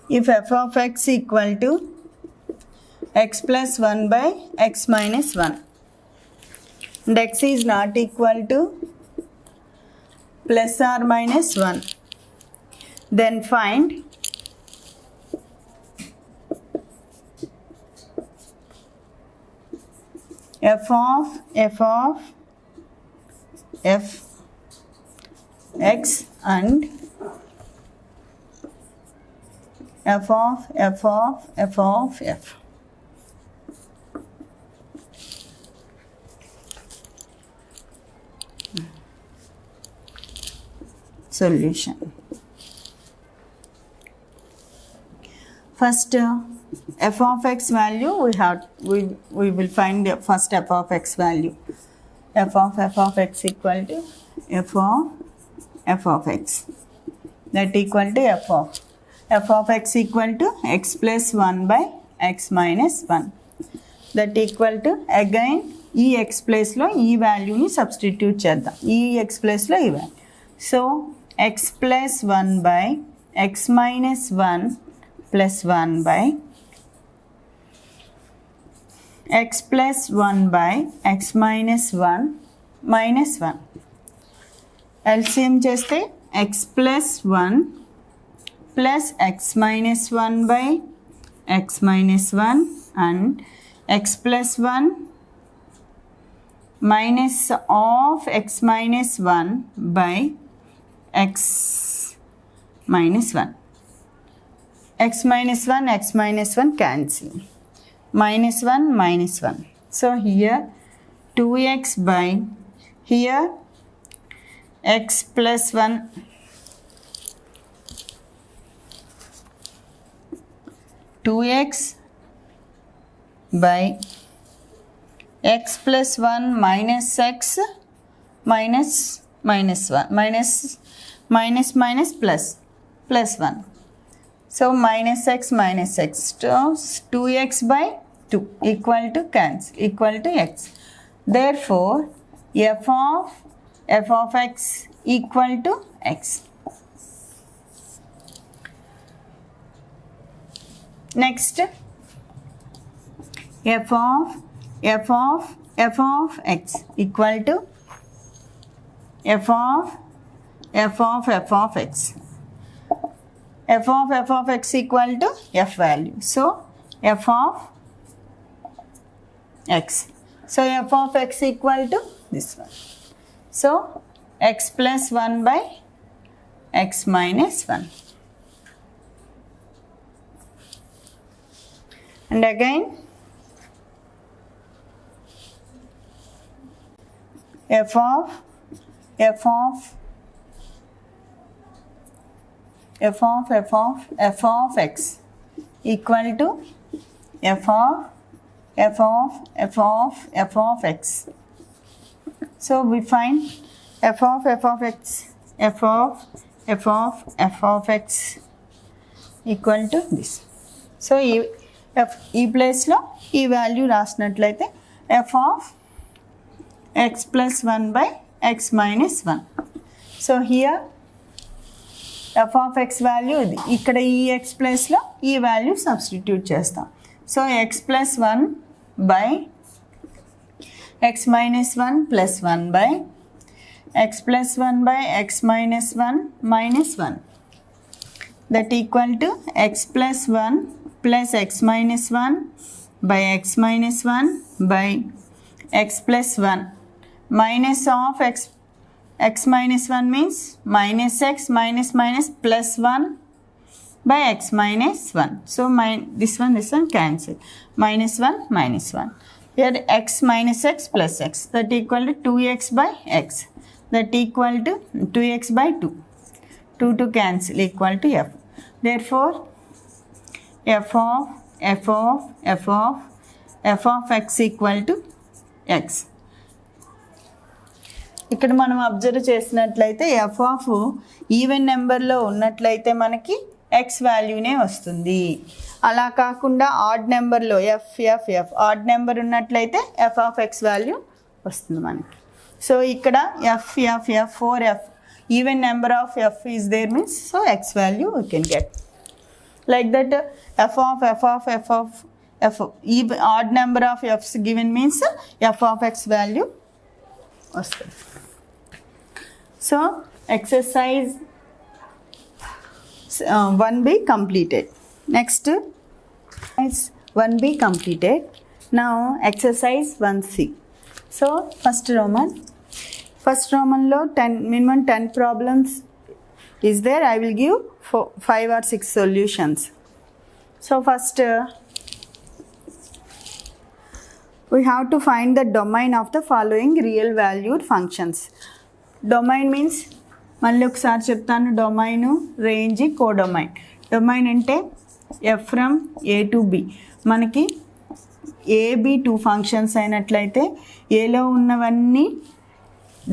if f of x equal to x plus 1 by x minus 1 and x is not equal to plus or minus 1, then find f x and f of f. Solution. First, f of x value we will find the first f of x value. f of x equal to f of x, that equal to f of x equal to x plus 1 by x minus 1, that equal to again ఈ x place లో ఈ వాల్యూని substitute చేద్దాం. ఈ x place లో ఈ value, so x plus 1 by x minus 1 plus 1 by x plus 1 by x minus 1 minus 1. LCM చేస్తే x plus 1 plus x minus 1 by x minus 1 and x plus 1 minus of x minus 1 by x minus 1. x minus 1 cancel. Minus 1 minus 1. So here 2x by here x plus 1 2x by x plus 1 minus x minus minus 1 minus plus 1. So minus x so 2x by 2 equal to cancel equal to x. Therefore f of x equal to x. Next, f of x equal to f of x. f of x equal to f value. So f of x. So f of x equal to this one. So x plus 1 by x minus 1. And again f of x equal to f of x. So we find f of x equal to this. So ఈ ప్లేస్లో ఈ value రాసినట్లయితే f of x plus 1 by x minus 1. So here f of x value ఇది, ఇక్కడ ఈ x ప్లేస్లో ఈ value substitute చేస్తాం. So x plus 1 by x minus 1 plus 1 by x plus 1 by x minus 1 minus 1, that equal to x plus 1 plus x minus 1 by x minus 1 by x plus 1 minus of x minus 1 means minus x minus plus 1 by x minus 1. So this one cancel. Minus 1. Here x minus x plus x, that equal to 2x by x, that equal to 2x by 2. 2 to cancel equal to f. Therefore f of x equal to x. ఇక్కడ మనం observe చేసినట్లయితే f of even నెంబర్లో ఉన్నట్లయితే మనకి x వాల్యూనే వస్తుంది. అలా కాకుండా odd నెంబర్లో ఎఫ్ ఆడ్ నెంబర్ ఉన్నట్లయితే f ఆఫ్ x వాల్యూ వస్తుంది మనకి. సో ఇక్కడ f 4f even number of f is there means so x value we can get. like that f even odd number of f's given means f of x value వస్తుంది. So exercise 1b completed. Next is 1b completed. Now exercise 1c. So first Roman lo minimum 10 problems is there. I will give 5 or 6 solutions. So first we have to find the domain of the following real valued functions. Domain means మళ్ళీ ఒకసారి చెప్తాను, domain, range, codomain. Domain అంటే F from A to be. మనకి AB 2 functions అయినట్లయితే ఏలో ఉన్నవన్నీ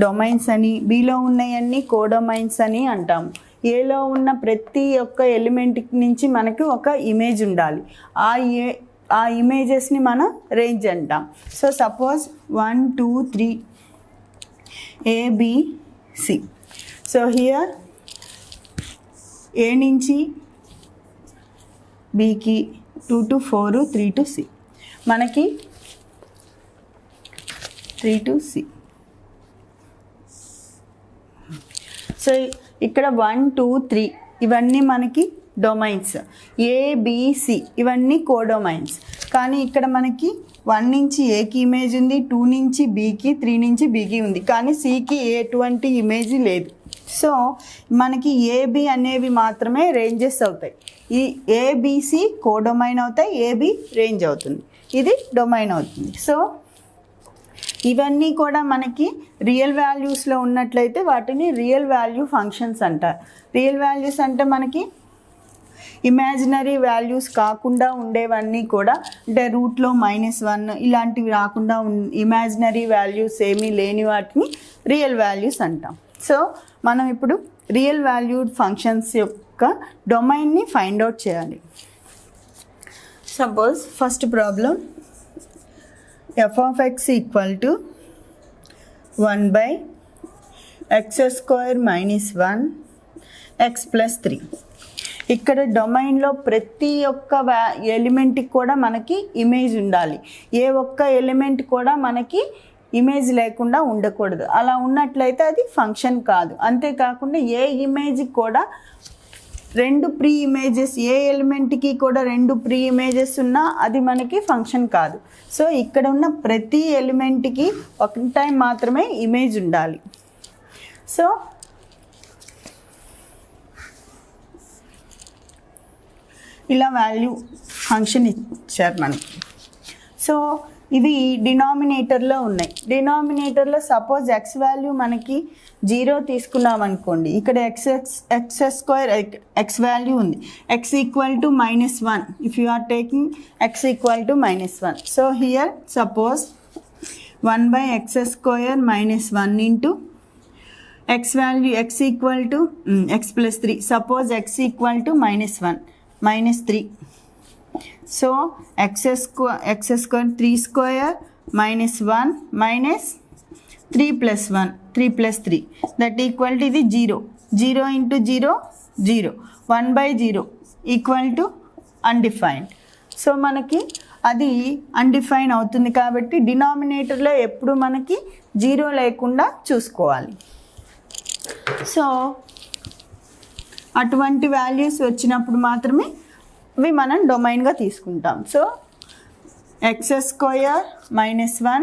domains అని, below ఉన్నవన్నీ కోడొమైన్స్ అని అంటాము. ఏలో ఉన్న ప్రతి ఒక్క ఎలిమెంట్ నుంచి మనకు ఒక ఇమేజ్ ఉండాలి. ఆ ఇమేజెస్ని మనం రేంజ్ అంటాం. So suppose 1 2 3 ABC. So here A నుంచి బికి 2 to 4 3 to C, మనకి 3 to C. సో ఇక్కడ 1 2 3 ఇవన్నీ మనకి డొమైన్స్. ఏబిసి ఇవన్నీ కోడొమైన్స్. కానీ ఇక్కడ మనకి 1 నుంచి ఏకి ఇమేజ్ ఉంది, 2 నుంచి బికి, 3 నుంచి బికి ఉంది, కానీ సికి ఎటువంటి ఇమేజ్ లేదు. సో మనకి ఏబి అనేవి మాత్రమే రేంజెస్ అవుతాయి. ఈ ఏబిసి కోడొమైన్ అవుతాయి, ఏబి రేంజ్ అవుతుంది, ఇది డొమైన్ అవుతుంది. సో ఇవన్నీ కూడా మనకి రియల్ వాల్యూస్లో ఉన్నట్లయితే వాటిని రియల్ వాల్యూ ఫంక్షన్స్ అంటారు. రియల్ వాల్యూస్ అంటే మనకి ఇమాజినరీ వాల్యూస్ కాకుండా ఉండేవన్నీ కూడా, అంటే రూట్లో -1 ఇలాంటివి రాకుండా ఇమాజినరీ వాల్యూస్ ఏమీ లేని వాటిని రియల్ వాల్యూస్ అంటాం. సో మనం ఇప్పుడు రియల్ వాల్యూడ్ ఫంక్షన్స్ యొక్క డొమైన్ని ఫైండ్ అవుట్ చేయాలి. Suppose first problem f of x equal to 1/x² minus 1 x plus 3. ఇక్కడ డొమైన్లో ప్రతి ఒక్క ఎలిమెంట్కి కూడా మనకి ఇమేజ్ ఉండాలి. ఏ ఒక్క ఎలిమెంట్ కూడా మనకి ఇమేజ్ లేకుండా ఉండకూడదు. అలా ఉన్నట్లయితే అది ఫంక్షన్ కాదు. అంతేకాకుండా ఏ ఇమేజ్ కూడా 2 ప్రీ ఇమేజెస్, ఏ ఎలిమెంట్కి కూడా 2 ప్రీ ఇమేజెస్ ఉన్నా అది మనకి ఫంక్షన్ కాదు. సో ఇక్కడ ఉన్న ప్రతి ఎలిమెంట్కి ఒక టైం మాత్రమే ఇమేజ్ ఉండాలి. సో ఇలా వాల్యూ ఫంక్షన్ ఇచ్చారు మనకి. సో ఇవి డినామినేటర్లో ఉన్నాయి. డినామినేటర్లో సపోజ్ ఎక్స్ వాల్యూ మనకి 0 తీసుకున్నాం అనుకోండి, ఇక్కడ x² ఎక్స్ వాల్యూ ఉంది, x equal to -1. If you are taking x equal to -1, so here suppose 1/x² -1 into x value x equal to x plus 3. Suppose x equal to -1 -3. So x² 3² -1 minus 3 plus 1 3 plus 3 that equal to ఇది 0. 0 into 0 0. 1/0 equal to undefined. So మనకి అది undefined అవుతుంది కాబట్టి డినామినేటర్లో ఎప్పుడు మనకి 0 లేకుండా చూసుకోవాలి. So అటువంటి వాల్యూస్ వచ్చినప్పుడు మాత్రమే ఇవి మనం డొమైన్గా తీసుకుంటాం. So x² -1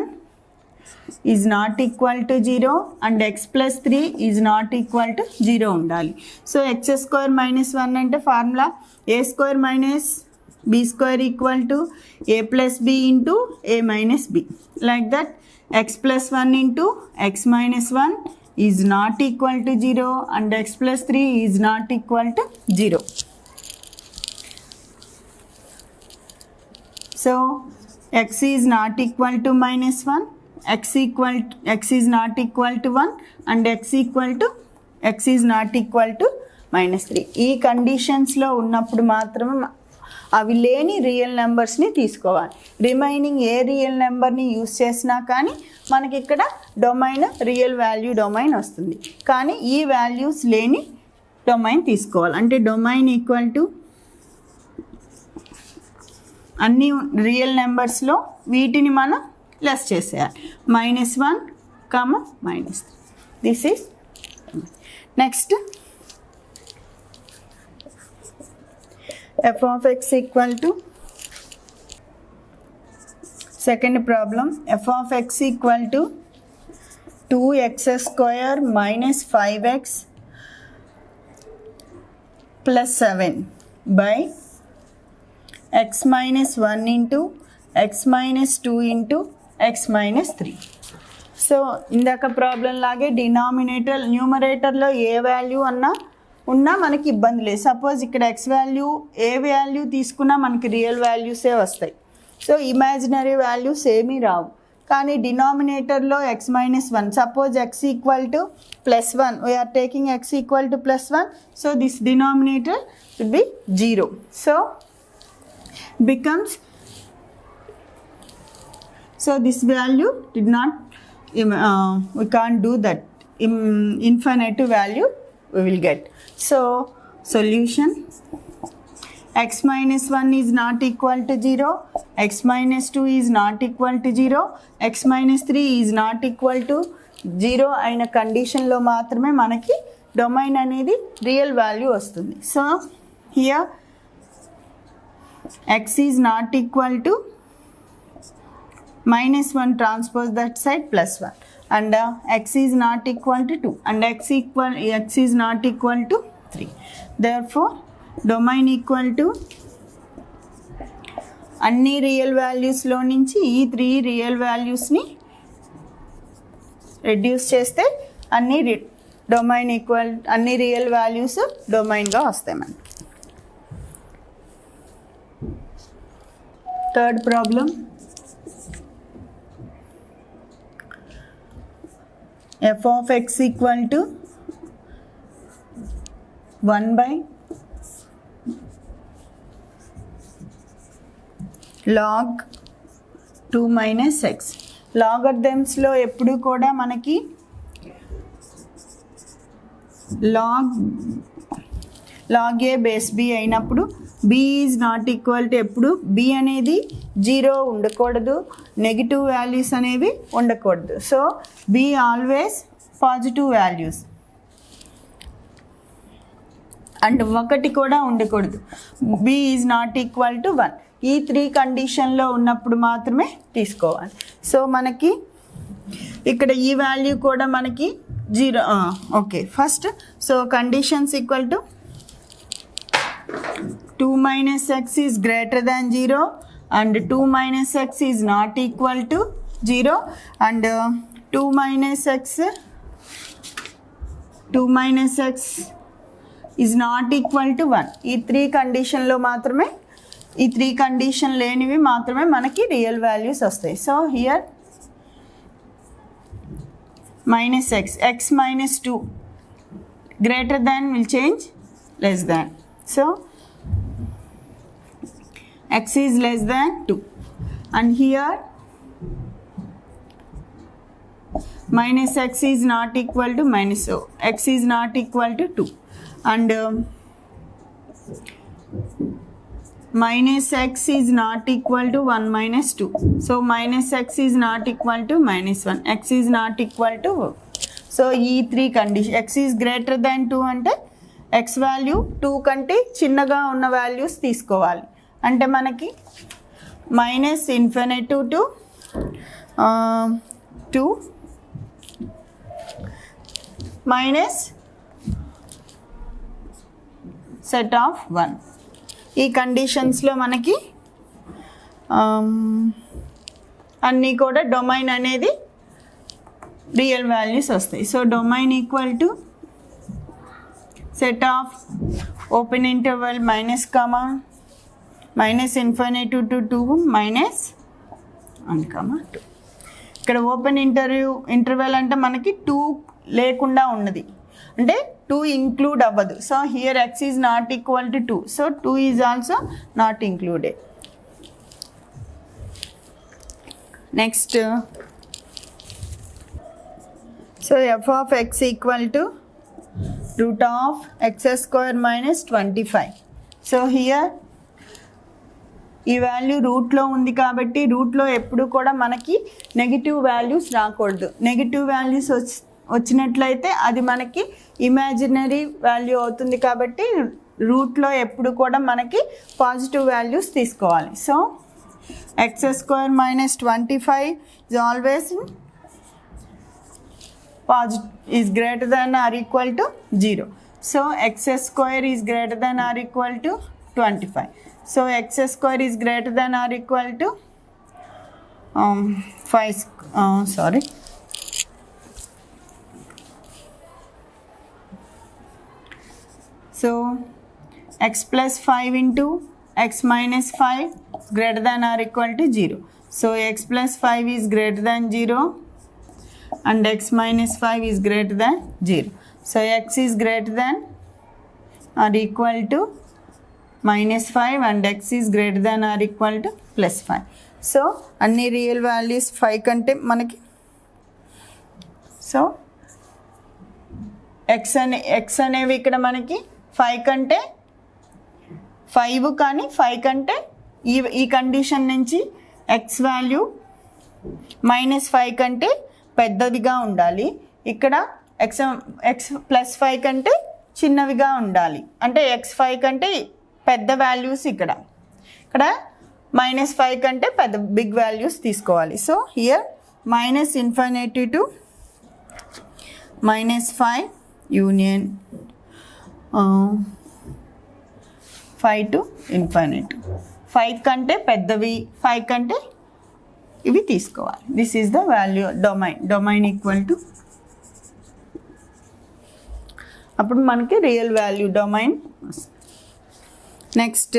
is not equal to 0 and x plus 3 is not equal to 0 ఉండాలి. సో x² -1 అంటే formula a² - b² equal to a plus b into a minus b. Like that x plus 1 into x minus 1 is not equal to 0 and x plus 3 is not equal to 0. So x is not equal to -1, x is not equal to 1 and x is not equal to -3. ఈ కండిషన్స్లో ఉన్నప్పుడు మాత్రమే అవి లేని real నెంబర్స్ని తీసుకోవాలి. Remaining ఏ real నెంబర్ని use చేసినా కానీ మనకి ఇక్కడ డొమైన్ రియల్ వాల్యూ డొమైన్ వస్తుంది. కానీ ఈ వాల్యూస్ లేని డొమైన్ తీసుకోవాలి. అంటే డొమైన్ ఈక్వల్ టు అన్ని రియల్ నెంబర్స్లో వీటిని మనం లెస్ చేసేయాలి. -1, -3. This is next f of x equal to second problem. f of x equal to 2x square minus 5x plus 7 by x minus 1 into x minus 2 into x minus 3. So ఇందాక problem లాగే denominator న్యూమరేటర్లో ఏ value ఉన్నా మనకి ఇబ్బంది లేదు. Suppose ఇక్కడ x value ఏ value తీసుకున్నా మనకి రియల్ వాల్యూసే వస్తాయి. సో ఇమాజినరీ వాల్యూస్ ఏమీ రావు. కానీ డినామినేటర్లో x -1, suppose x equal to +1, we are taking x equal to +1, so this denominator will be 0. So becomes, so this value did not, we can't do that, infinite value we will get. So solution, x -1 is not equal to 0, x -2 is not equal to 0, x -3 is not equal to 0 అయిన కండిషన్లో మాత్రమే మనకి domain అనేది real value వస్తుంది. So here x is not equal to -1 transpose that side +1, and x is not equal to 2, and x is not equal to 3. Therefore domain equal to అన్ని real వాల్యూస్లో నుంచి ఈ 3 real వాల్యూస్ని reduce చేస్తే అన్ని real values డొమైన్గా వస్తాయి మనకి. Third problem, f of x equal to 1 by log 2 minus x. లాగర్థమ్స్లో ఎప్పుడు కూడా మనకి log a బేస్ b అయినప్పుడు b is not equal to, ఎప్పుడు b అనేది 0 ఉండకూడదు, నెగిటివ్ వాల్యూస్ అనేవి ఉండకూడదు. So b always positive values and 1 కూడా ఉండకూడదు. b is not equal to 1. ఈ 3 కండిషన్లో ఉన్నప్పుడు మాత్రమే తీసుకోవాలి. సో మనకి ఇక్కడ ఈ వాల్యూ కూడా మనకి 0. Okay, first so conditions equal to 2 minus x is greater than 0 and 2 minus x is not equal to 0, and 2 minus x is not equal to 1. ఈ 3 కండిషన్లో మాత్రమే, ఈ 3 కండిషన్ లేనివి మాత్రమే మనకి రియల్ వాల్యూస్ వస్తాయి. So here -x -2 greater than will change less than. So x is less than 2, and here -x is not equal to x is not equal to 2, and -x is not equal to 1 minus 2. So -x is not equal to -1, x is not equal to 1. So ఈ 3 condition, x is greater than 2 అంటే x value 2 కంటే చిన్నగా ఉన్న values తీసుకోవాలి. అంటే మనకి -∞ to 2 minus set of 1. ఈ కండిషన్స్లో మనకి అన్నీ కూడా డొమైన్ అనేది రియల్ వాల్యూస్ వస్తాయి. So domain equal to set of open interval -, -∞ to 2 -1, 2. ఇక్కడ ఓపెన్ ఇంటర్వెల్ అంటే మనకి 2 లేకుండా ఉన్నది, అంటే 2 ఇంక్లూడ్ అవ్వదు. So here x is not equal to 2, so 2 is also not included. Next, so f of x equal to √(x² - 25). So here ఈ value రూట్లో ఉంది కాబట్టి రూట్లో ఎప్పుడు కూడా మనకి నెగిటివ్ వాల్యూస్ రాకూడదు. నెగిటివ్ వాల్యూస్ వచ్చినట్లయితే అది మనకి ఇమాజినరీ వాల్యూ అవుతుంది కాబట్టి రూట్లో ఎప్పుడు కూడా మనకి పాజిటివ్ వాల్యూస్ తీసుకోవాలి. So x square minus 25 is always is greater than or equal to 0. So x square is greater than or equal to 25. So x square is greater than or equal to 5 sorry. So x plus 5 into x minus 5 greater than or equal to 0. So x plus 5 is greater than 0 and x minus 5 is greater than 0. So x is greater than or equal to minus 5 and x is greater than or equal to plus 5. So అన్ని real values 5 కంటే మనకి so x అనేవి ఇక్కడ మనకి 5 కంటే 5 కానీ 5 కంటే ఈ కండిషన్ నుంచి ఎక్స్ వాల్యూ -5 కంటే పెద్దదిగా ఉండాలి. ఇక్కడ ఎక్స్ ప్లస్ 5 కంటే చిన్నవిగా ఉండాలి. అంటే x5 కంటే పెద్ద వాల్యూస్ ఇక్కడ -5 కంటే పెద్ద బిగ్ వాల్యూస్ తీసుకోవాలి. So here -∞ to -5 union 5 to infinity. 5 కంటే పెద్దవి 5 కంటే ఇవి తీసుకోవాలి. This is the value domain equal to అప్పుడు మనకి real value domain. Next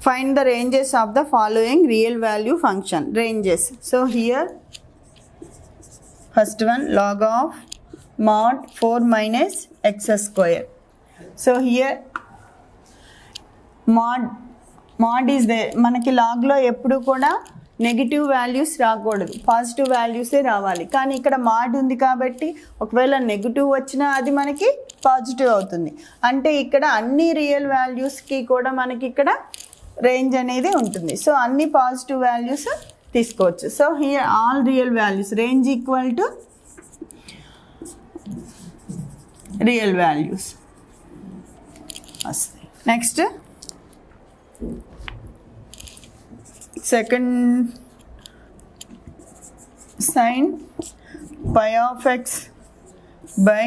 find the ranges of the following real value function. Ranges. So here first one log of mod 4 minus x square. So here mod is there. మనకి లాగ్లో ఎప్పుడు కూడా negative values రాకూడదు, positive వాల్యూసే రావాలి. కానీ ఇక్కడ mod ఉంది కాబట్టి ఒకవేళ నెగిటివ్ వచ్చినా అది మనకి పాజిటివ్ అవుతుంది. అంటే ఇక్కడ అన్ని రియల్ వాల్యూస్కి కూడా మనకి ఇక్కడ రేంజ్ అనేది ఉంటుంది. సో అన్ని పాజిటివ్ వాల్యూస్ తీసుకోవచ్చు. So here all real values range equal to real values వస్తాయి. Next second sin pi of x by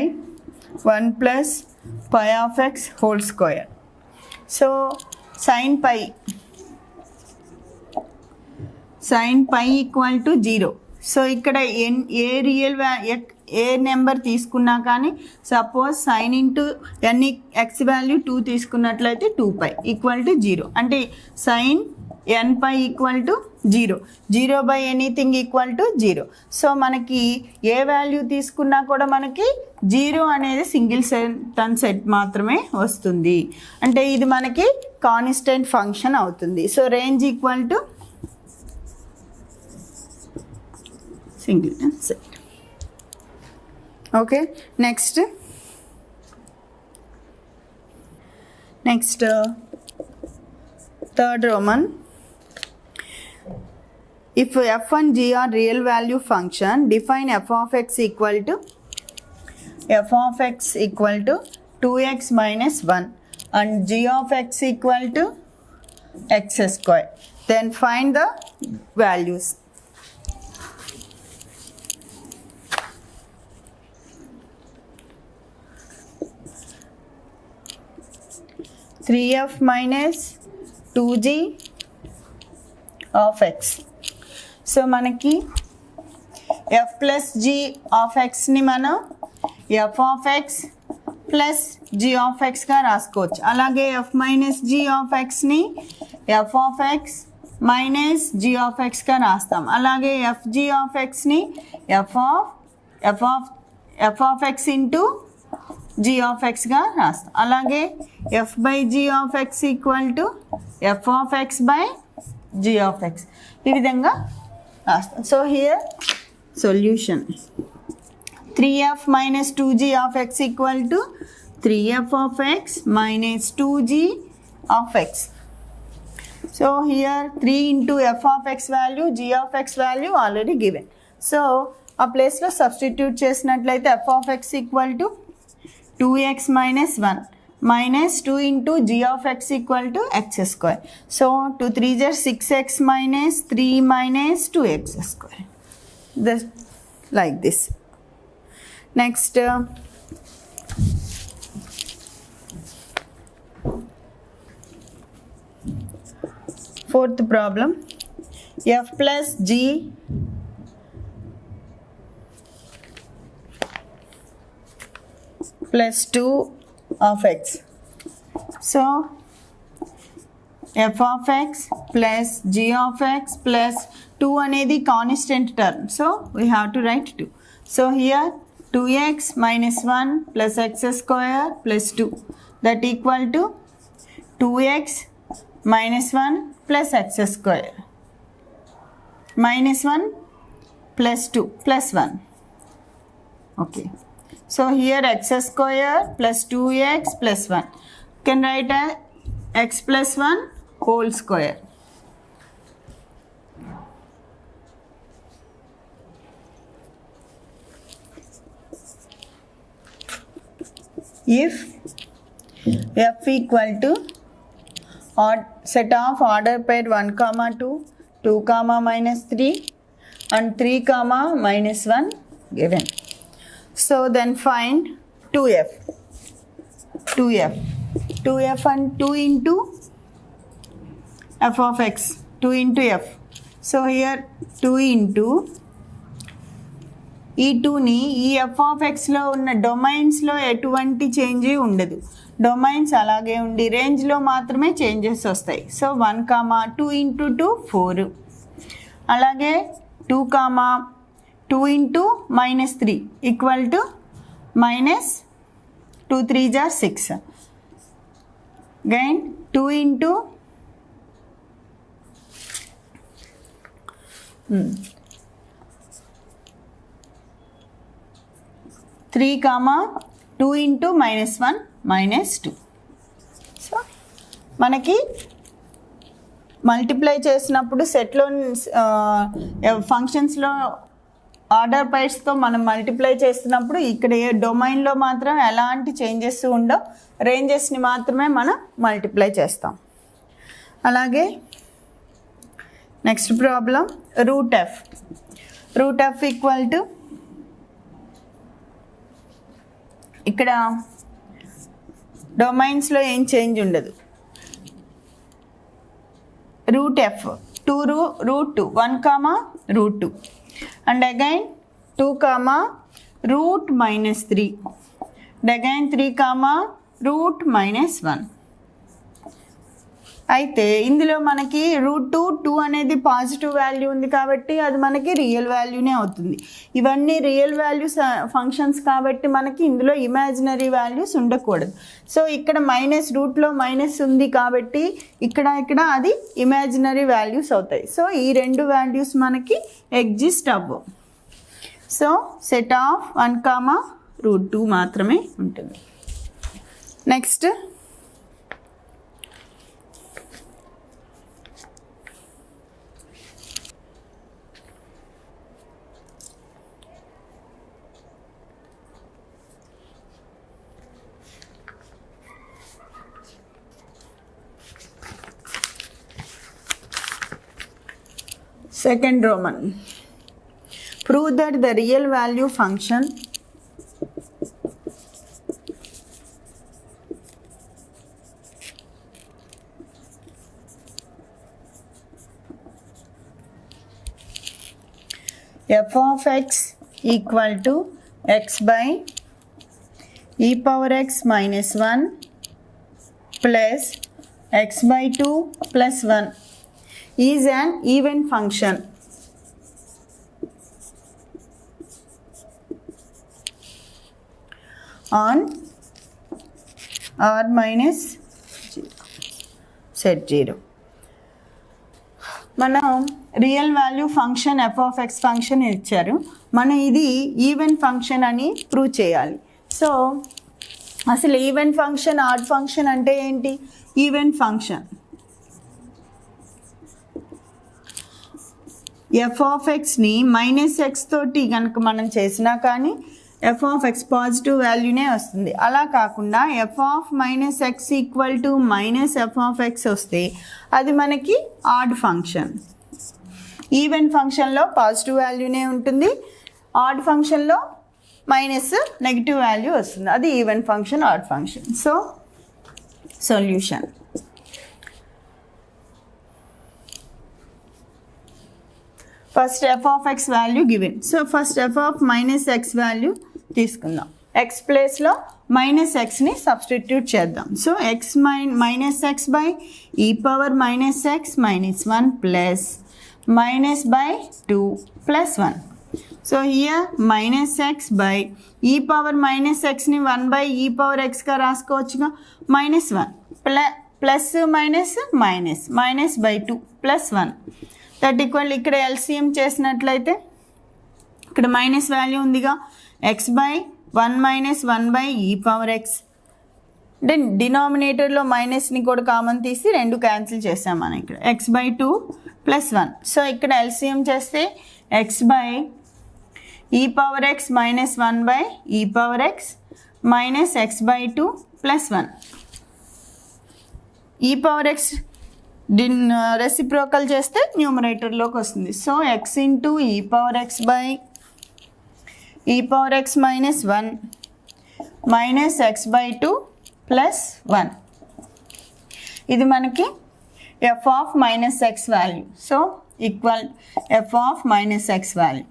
1 plus pi of x whole square. So sin pi equal to 0. So ఇక్కడ ఏ real ఏ number తీసుకున్నా కానీ suppose sine into ఎన్ని x value 2 తీసుకున్నట్లయితే 2π equal to 0. అంటే sine nπ equal to 0. 0 by anything equal to 0. So మనకి ఏ వాల్యూ తీసుకున్నా కూడా మనకి 0 అనేది సింగిల్ సెట్ మాత్రమే వస్తుంది. అంటే ఇది మనకి కాన్స్టెంట్ ఫంక్షన్ అవుతుంది. So range equal to singleton set. Okay. Next third Roman. If f and g are real value function, define f of x equal to 2x minus 1 and g of x equal to x square. Then find the values. (3f minus 2g of x). So మనకి F plus G of ఎక్స్ని మనం F of X plus G of ఎక్స్గా రాసుకోవచ్చు. అలాగే F minus G of ఎక్స్ని F of X minus G of ఎక్స్గా రాస్తాం. అలాగే ఎఫ్ జీ ఆఫ్ ఎక్స్ని F of X into G of ఎక్స్గా రాస్తాం. అలాగే F by G of X equal to F of X by G of X. ఈ విధంగా రాస్తాం. So here solution 3f minus 2g of x equal to 3f of x minus 2g of x. So here 3 into f of x value, g of x value already given. So ఆ ప్లేస్లో substitute చేసినట్లయితే f of x equal to 2x minus 1 minus 2 into g of x equal to x square. So 2 3 are 6x minus 3 minus 2x square. This like this. Next fourth problem, f plus g plus 2 of x. So f of x plus g of x plus 2 అనేది constant term. So we have to write 2. So here 2x minus 1 plus x square plus 2, that equal to 2x minus 1 plus x square minus 1 plus 2 plus 1. Okay. So here x square plus 2x plus 1. Can write as x plus 1 whole square. If f equal to set of order pair 1 comma 2, 2 comma minus 3 and 3 comma minus 1 given. So then find 2f and 2 into f of x, 2 into f. So here 2 into ఈ 2ని ఈ F of ఎక్స్లో ఉన్న డొమైన్స్లో ఎటువంటి change ఉండదు, domains అలాగే ఉండి రేంజ్లో మాత్రమే చేంజెస్ వస్తాయి. సో 1 కామా 2 ఇంటూ 2 4, అలాగే 2 comma 2 into minus 3 equal to minus 2 3 jar 6. Again 2 into 3 comma 2 into minus 1 minus 2. So మనకి మల్టిప్లై చేసినప్పుడు సెట్లో ఫంక్షన్స్లో ఆర్డర్ పైర్స్తో మనం మల్టిప్లై చేస్తున్నప్పుడు ఇక్కడ ఏ డొమైన్లో మాత్రం ఎలాంటి చేంజెస్ ఉండవు, రేంజెస్ని మాత్రమే మనం మల్టిప్లై చేస్తాం. అలాగే next problem root f equal to, ఇక్కడ డొమైన్స్లో ఏం చేంజ్ ఉండదు, root f 2 root 2 1 comma root 2 and again 2 comma root minus 3 and again 3 comma root minus 1. అయితే ఇందులో మనకి √2 అనేది పాజిటివ్ వాల్యూ ఉంది కాబట్టి అది మనకి రియల్ వాల్యూనే అవుతుంది. ఇవన్నీ రియల్ వాల్యూస్ ఫంక్షన్స్ కాబట్టి మనకి ఇందులో ఇమాజినరీ వాల్యూస్ ఉండకూడదు. సో ఇక్కడ మైనస్ రూట్లో మైనస్ ఉంది కాబట్టి ఇక్కడ అది ఇమాజినరీ వాల్యూస్ అవుతాయి. సో ఈ రెండు వాల్యూస్ మనకి ఎగ్జిస్ట్ అవ్వవు. సో సెట్ ఆఫ్ 1 కామా √2 మాత్రమే ఉంటుంది. Next second Roman. Prove that the real value function f of x equal to x by e power x minus 1 plus x by 2 plus 1 is an even function on r minus 0 set 0. మనం real value function F of X function ఇచ్చారు, మనం ఇది even function అని prove చేయాలి. So అసలు even function odd function అంటే ఏంటి? Even function F of ఎక్స్ని మైనస్ ఎక్స్ తోటి కనుక మనం చేసినా కానీ ఎఫ్ ఆఫ్ ఎక్స్ పాజిటివ్ వాల్యూనే వస్తుంది. అలా కాకుండా F of minus X equal to minus F of X వస్తే అది మనకి ఆడ్ ఫంక్షన్. ఈవెన్ ఫంక్షన్లో పాజిటివ్ వాల్యూనే ఉంటుంది, ఆడ్ ఫంక్షన్లో మైనస్ నెగిటివ్ వాల్యూ వస్తుంది. అది even function, odd function. So solution first F of X value given. So first F of minus X value తీసుకుందాం. ఎక్స్ ప్లేస్లో మైనస్ ఎక్స్ని సబ్స్టిట్యూట్ చేద్దాం. So X minus X by E power minus X minus 1 plus minus by 2 plus 1. So here minus X by E power minus ఎక్స్ని 1 by E power ఎక్స్గా రాసుకోవచ్చుగా. Minus 1 plus minus minus minus by 2 plus 1 that equal. ఇక్కడ LCM చేసినట్లయితే ఇక్కడ minus value ఉందిగా, X by 1 minus 1 by E power X. Then డినామినేటర్లో మైనస్ని కూడా common తీసి 2 cancel చేసాం మనం. ఇక్కడ ఎక్స్ బై 2 ప్లస్ 1. సో ఇక్కడ ఎల్సిఎం చేస్తే X by E power X minus 1 by E power X minus X by 2 plus 1. ఈ power X reciprocal చేస్తే న్యూమరేటర్లోకి వస్తుంది. సో ఎక్స్ ఇంటూ ఈ power X by E power X minus 1 minus X by 2 plus 1. ఇది మనకి F of minus X value. So equal F of minus X value.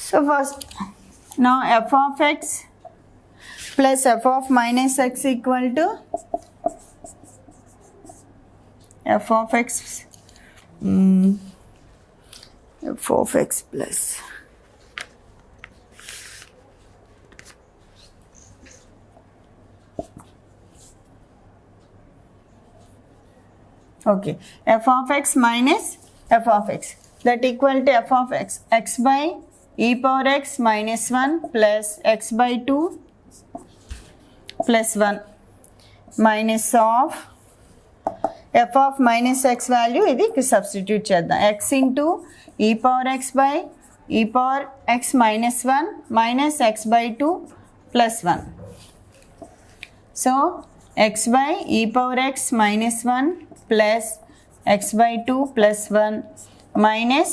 So first నా F of X plus F of minus X equal to F of X f of x plus okay f of x minus f of x that equal to f of x x by e power x minus 1 plus x by 2 plus 1 minus of f of minus x value ఇది substitute చేద్దాం. x into e power x by e power x minus 1 minus x by 2 plus 1. So x by e power x minus 1 plus x by 2 plus 1 minus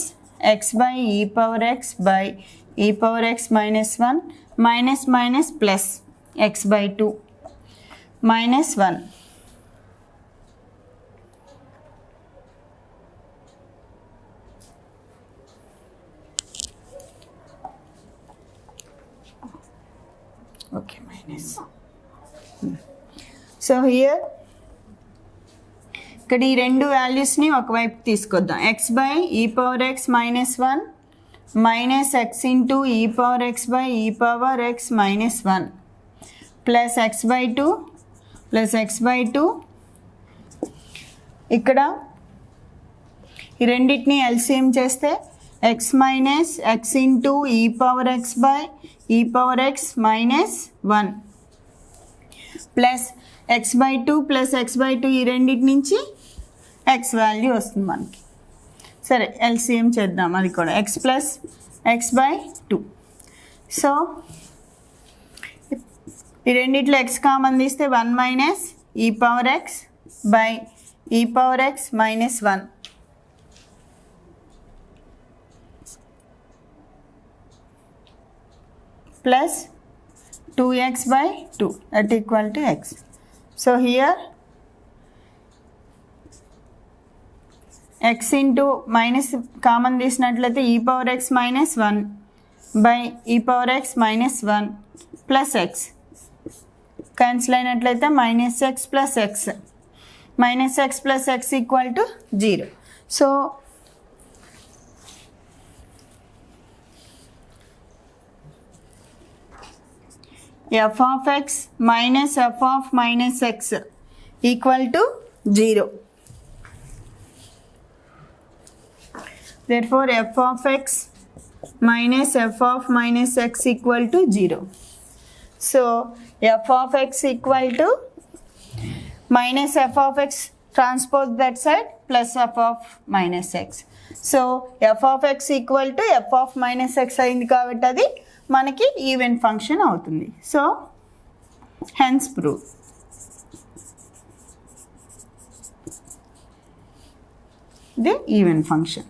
x by e power x by e power x minus 1 minus minus plus x by 2 minus 1. Okay, minus. So here ఇక్కడ ఈ 2 వాల్యూస్ని ఒకవైపు తీసుకొద్దాం. X by E power X minus 1 minus X into ఈ power X by E power X minus 1 plus X by 2 plus X by 2. ఇక్కడ ఈ రెండింటిని LCM చేస్తే ఎక్స్ మైనస్ ఎక్స్ ఇంటూ ఈ power X by E power X minus 1 plus X by 2 plus X by 2 ఈ రెండింటి నుంచి X value వస్తుంది మనకి. సరే ఎల్సిఎం చేద్దాం అది కూడా. X plus X by 2. So ఈ రెండిట్లో ఎక్స్ కామన్ తీస్తే 1 మైనస్ ఈ power X by E power X minus 1 plus 2x by 2 that equal to x. So here x into minus common తీసినట్లయితే e power x minus 1 by e power x minus 1 plus x cancel అయినట్లయితే minus x plus x minus x plus x equal to 0. So f of x minus f of minus x equal to 0. Therefore f of x minus f of minus x equal to 0. So F of X equal to minus F of X transpose that side plus F of minus X. So F of X equal to F of minus X అయింది కాబట్టి అది మనకి even function అవుతుంది. So hence prove. The even function.